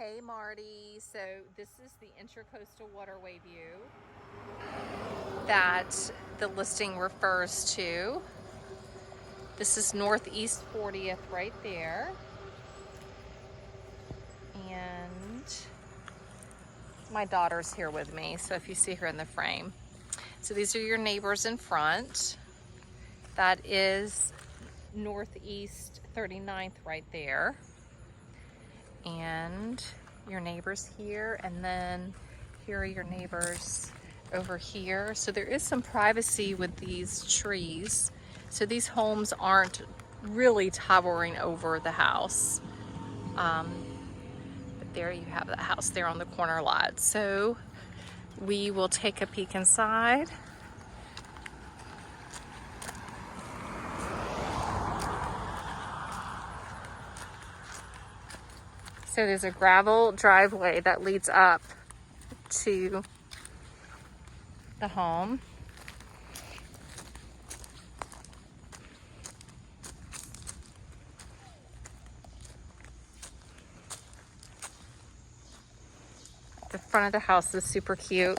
Hey Marty, so this is the Intracoastal Waterway view that the listing refers to. This is Northeast 40th right there. And my daughter's here with me, so if you see her in the frame. So these are your neighbors in front. That is Northeast 39th right there. And your neighbors here, and then here are your neighbors over here. So there is some privacy with these trees. So these homes aren't really towering over the house. But there you have the house there on the corner lot. So we will take a peek inside. So there's a gravel driveway that leads up to the home. The front of the house is super cute.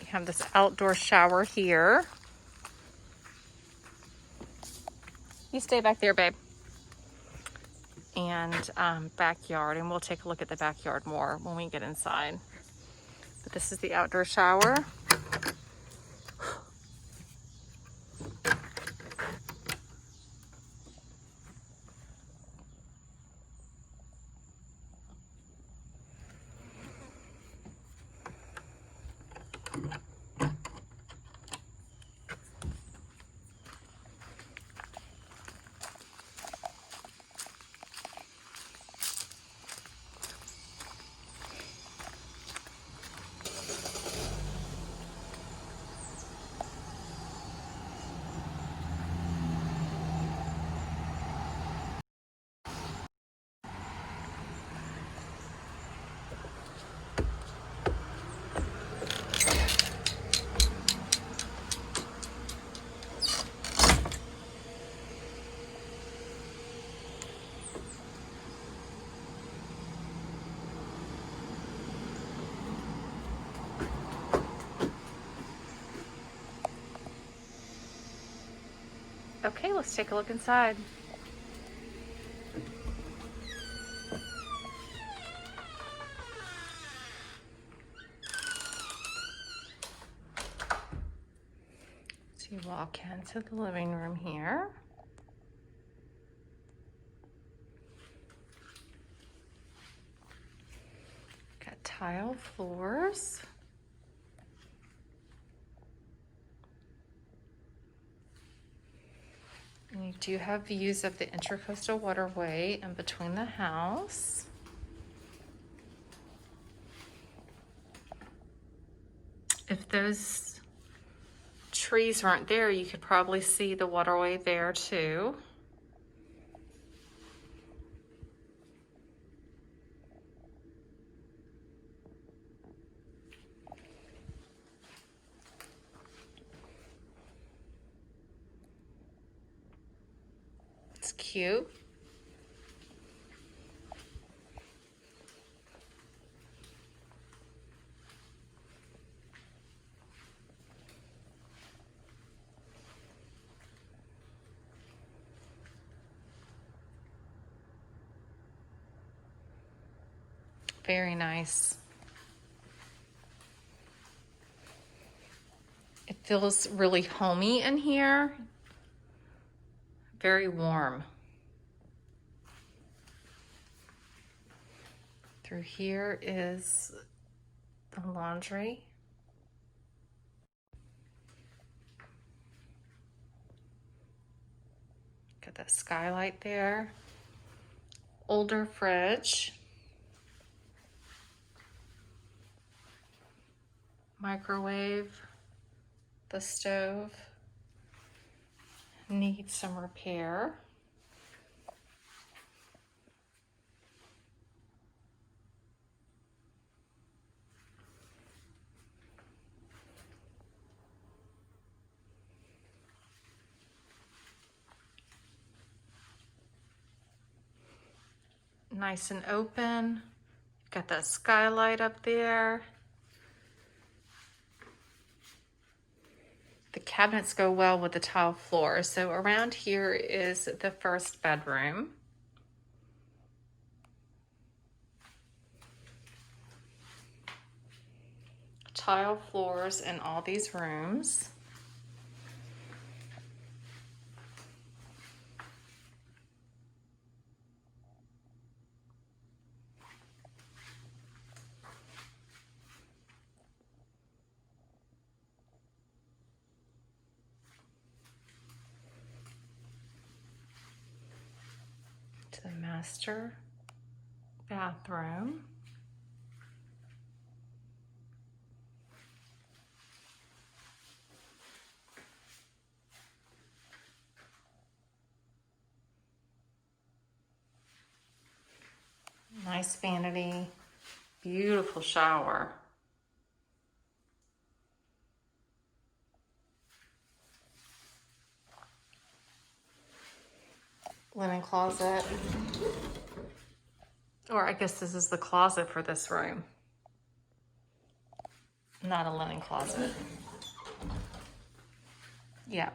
You have this outdoor shower here. You stay back there, babe. And backyard, and we'll take a look at the backyard more when we get inside. But this is the outdoor shower. Okay, let's take a look inside. So you walk into the living room here. Got tile floors. And you do have views of the Intracoastal Waterway in between the house. If those trees weren't there, you could probably see the waterway there too. It's cute. Very nice. It feels really homey in here. Very warm. Through here is the laundry. Got that skylight there. Older fridge. Microwave. The stove needs some repair. nice and open. You've got that skylight up there. The cabinets go well with the tile floor. So around here is the first bedroom. Tile floors in all these rooms. To the master bathroom. Nice vanity, beautiful shower. Linen closet. Or I guess this is the closet for this room. Not a linen closet. Yeah.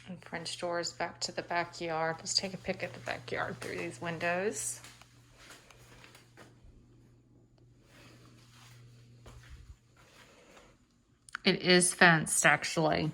And French doors back to the backyard. Let's take a peek at the backyard through these windows. It is fenced, actually.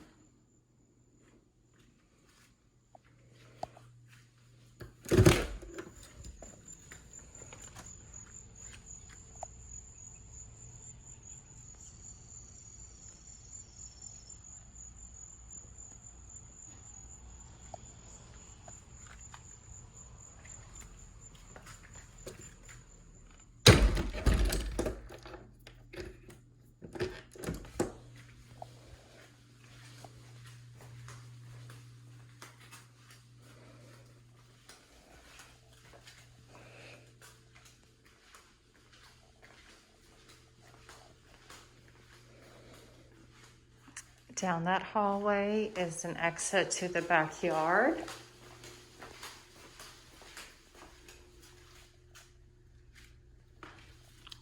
Down that hallway is an exit to the backyard.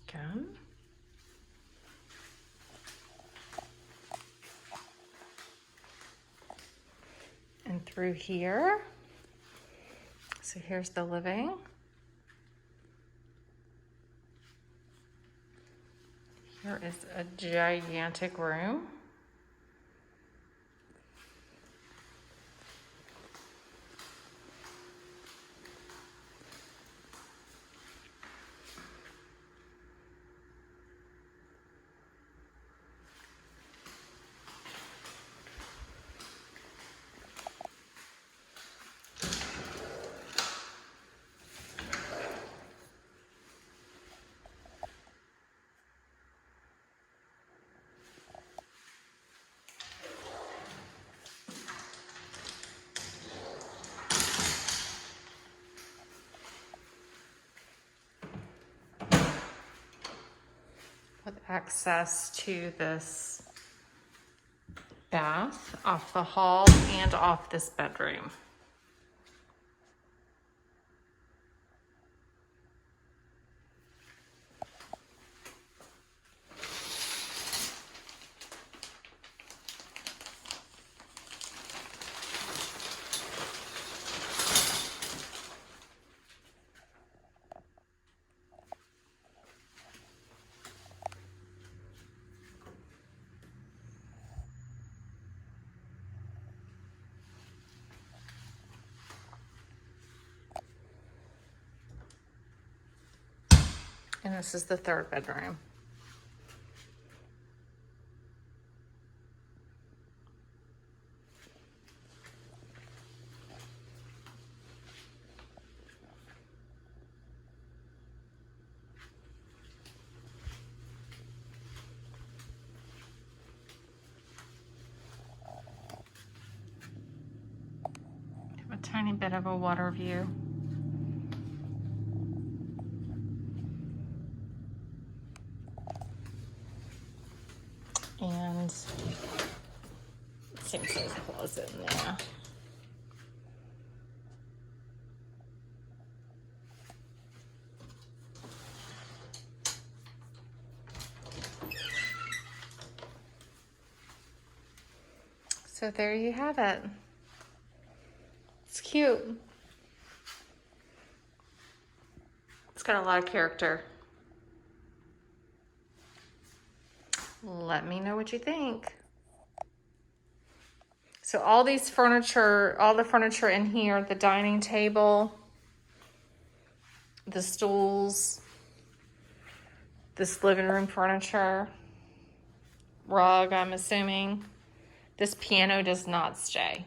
Again. And through here. So here's the living. Here is a gigantic room. With access to this bath off the hall and off this bedroom. And this is the third bedroom. Have a tiny bit of a water view. And it seems there's a closet in there. So there you have it. It's cute. It's got a lot of character. Let me know what you think. So all these furniture, all the furniture in here, the dining table, the stools, this living room furniture, rug, I'm assuming. This piano does not stay.